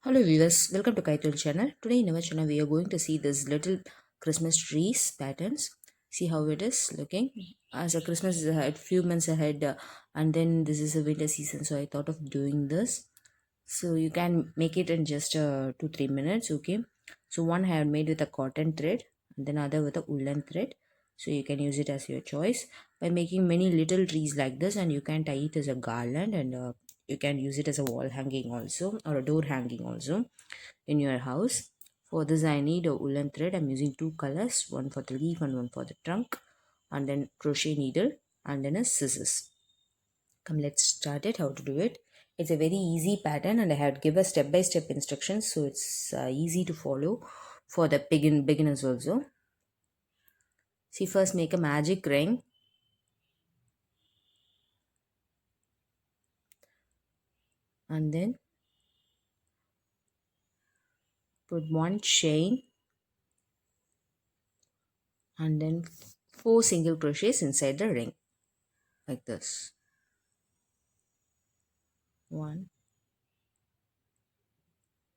Hello viewers, welcome to Kaithozil channel. Today in our channel we are going to see this little Christmas trees patterns. See how it is looking. As a Christmas is ahead, few months ahead, and then this is a winter season, so I thought of doing this. So you can make it in just 2-3 minutes. Okay. So one I have made with a cotton thread, and then other with a woolen thread. So you can use it as your choice by making many little trees like this, and you can tie it as a garland, and you can use it as a wall hanging also, or a door hanging also in your house. For this I need a woolen thread. I'm using two colors, one for the leaf and one for the trunk, and then crochet needle and then a scissors. Come, let's start it. How to do it? It's a very easy pattern, and I have given step-by-step instructions, so it's easy to follow for the beginners also. See, first make a magic ring, and then put one chain, and then four single crochets inside the ring, like this. One,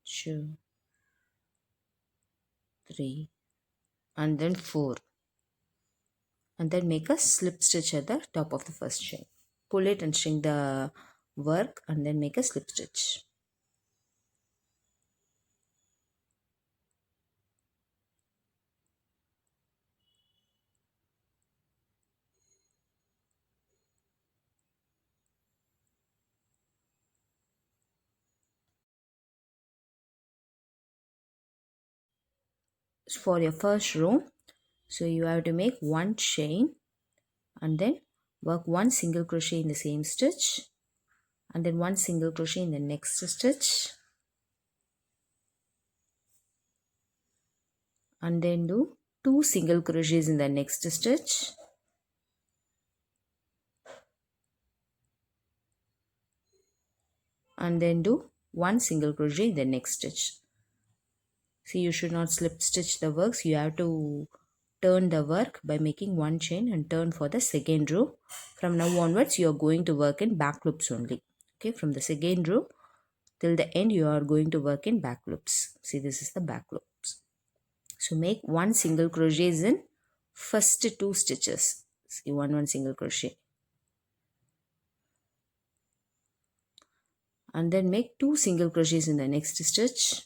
two, three, and then four, and then make a slip stitch at the top of the first chain. Pull it and shrink the work, and then make a slip stitch. For your first row, so you have to make one chain and then work one single crochet in the same stitch, and then one single crochet in the next stitch, and then do two single crochets in the next stitch, and then do one single crochet in the next stitch. See, you should not slip stitch the works. You have to turn the work by making one chain and turn for the second row. From now onwards you are going to work in back loops only. Okay, from the second row till the end you are going to work in back loops. See, this is the back loops. So make one single crochets in first two stitches. See, one single crochet, and then make two single crochets in the next stitch,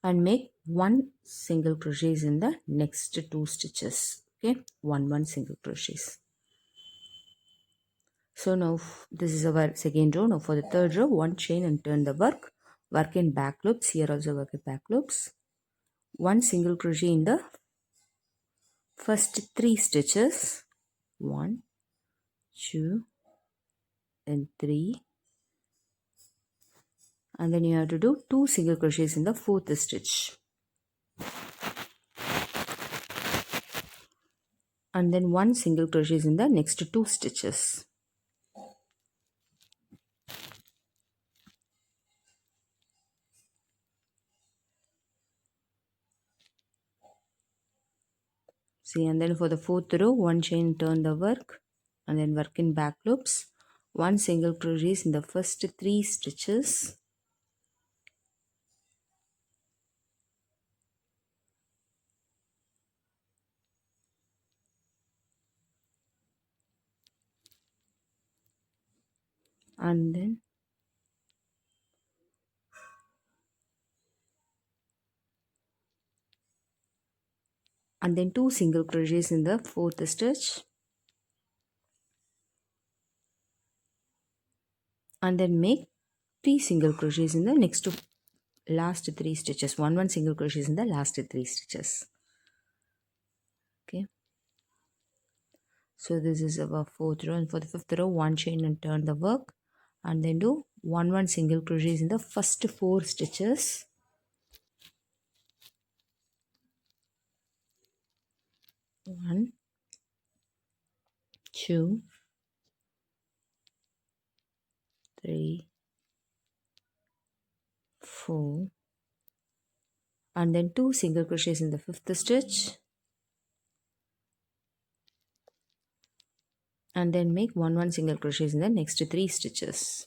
and make one single crochets in the next two stitches. Okay, one single crochets. So now this is our second row. Now for the third row, one chain and turn the work in back loops. Here also work in back loops. One single crochet in the first three stitches. 1, 2 and 3, and then you have to do two single crochets in the fourth stitch, and then one single crochets in the next two stitches. See, and then for the fourth row, one chain, turn the work, and then work in back loops. One single crochets in the first three stitches, and then two single crochets in the fourth stitch, and then make three single crochets in the next last three stitches. One single crochets in the last three stitches. Okay, so this is our fourth row, and for the fifth row, one chain and turn the work, and then do one single crochets in the first four stitches, 1, 2, 3, 4, and then two single crochets in the fifth stitch, and then make 1 single crochets in the next 3 stitches.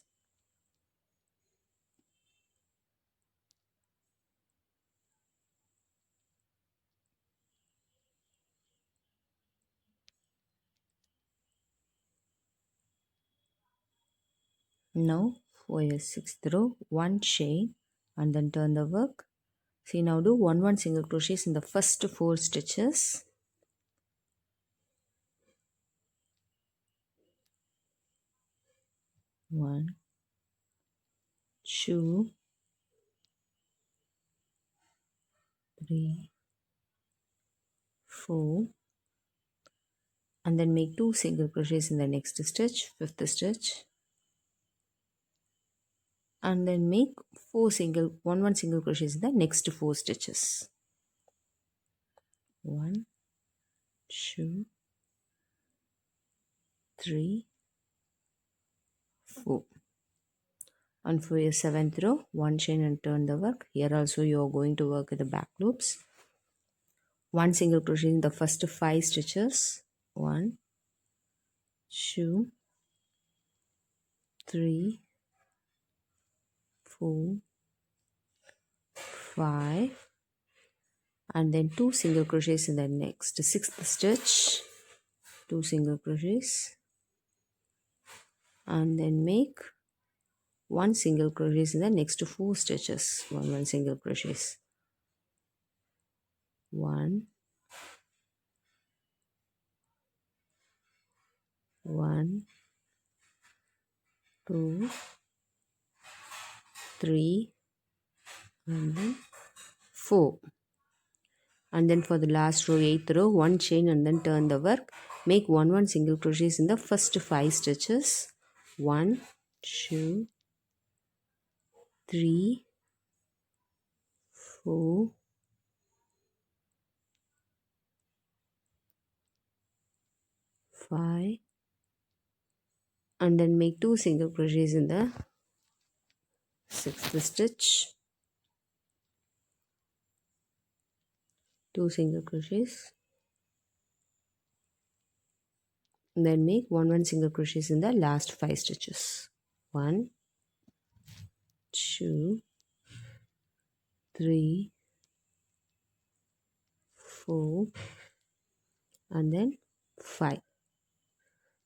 Now for your 6th row, 1 chain and then turn the work. See, now do 1 single crochets in the first 4 stitches. One, two, 3, 4, and then make 2 single crochets in the next stitch, 5th stitch, and then make 1 single crochets in the next 4 stitches. 1, 2, 3, 4. And for your 7th row, 1 chain and turn the work. Here also you are going to work with the back loops. 1 single crochet in the first 5 stitches. 1, 2, 3, 4, 5, and then 2 single crochets in the next 6th stitch. 2 single crochets, and then make 1 single crochets in the next 4 stitches. 1 single crochets. 1, 1, 2, 3, and then 4. And then for the last row, 8th row, 1 chain and then turn the work. Make 1 single crochets in the first 5 stitches. 1, 2, 3, 4, 5, and then make 2 single crochets in the 6th stitch. 2 single crochets. And then make 1 single crochets in the last 5 stitches. 1, 2, 3, 4, and then 5.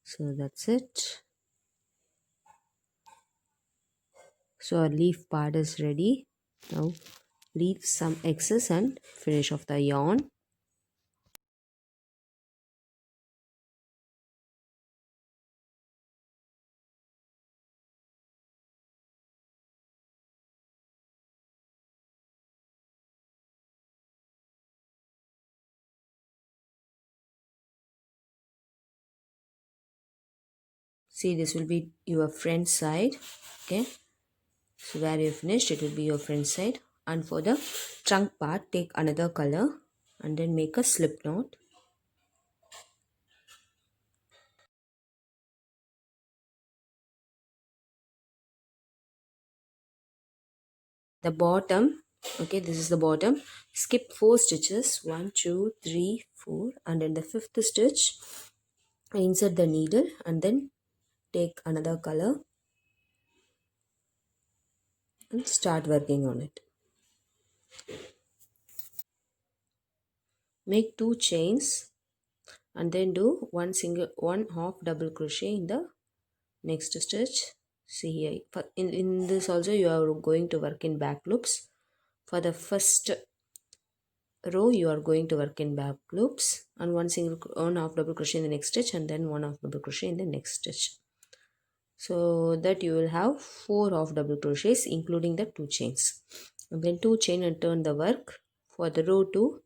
So that's it. So our leaf part is ready. Now leave some excess and finish off the yarn. See, this will be your front side. Okay, so where you finished, it will be your front side. And for the trunk part, take another color and then make a slip knot. The bottom, okay, this is the bottom. Skip 4 stitches, 1, 2, 3, 4, and in the 5th stitch insert the needle and then take another color and start working on it. Make 2 chains and then do one half double crochet in the next stitch. See here, in this also you are going to work in back loops. For the first row you are going to work in back loops and one half double crochet in the next stitch and then one half double crochet in the next stitch, so that you will have 4 half double crochets including the 2 chains, and then 2 chain and turn the work. For the row 2,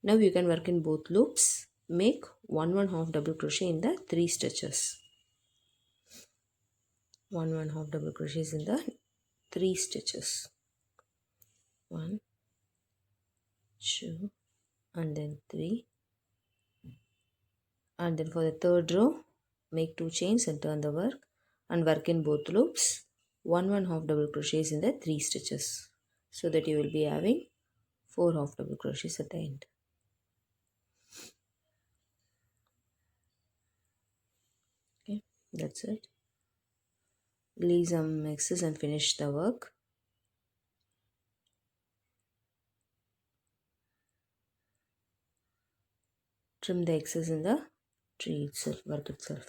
now you can work in both loops. Make one half double crochet in the 3 stitches. One half double crochets in the 3 stitches. 1, 2, and then 3. And then for the third row, make 2 chains and turn the work and work in both loops. One half double crochets in the 3 stitches, so that you will be having 4 half double crochets at the end. That's it. Leave some excess and finish the work. Trim the excess in the tree itself, work itself.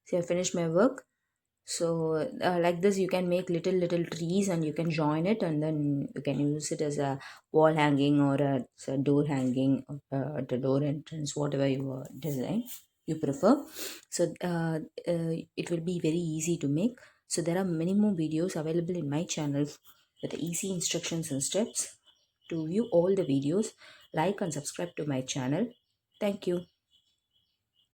See, I finished my work. So like this you can make little trees and you can join it, and then you can use it as a wall hanging or a door hanging at the door entrance, whatever you design you prefer. So it will be very easy to make. So there are many more videos available in my channel with easy instructions and steps. To view all the videos, like and subscribe to my channel. Thank you.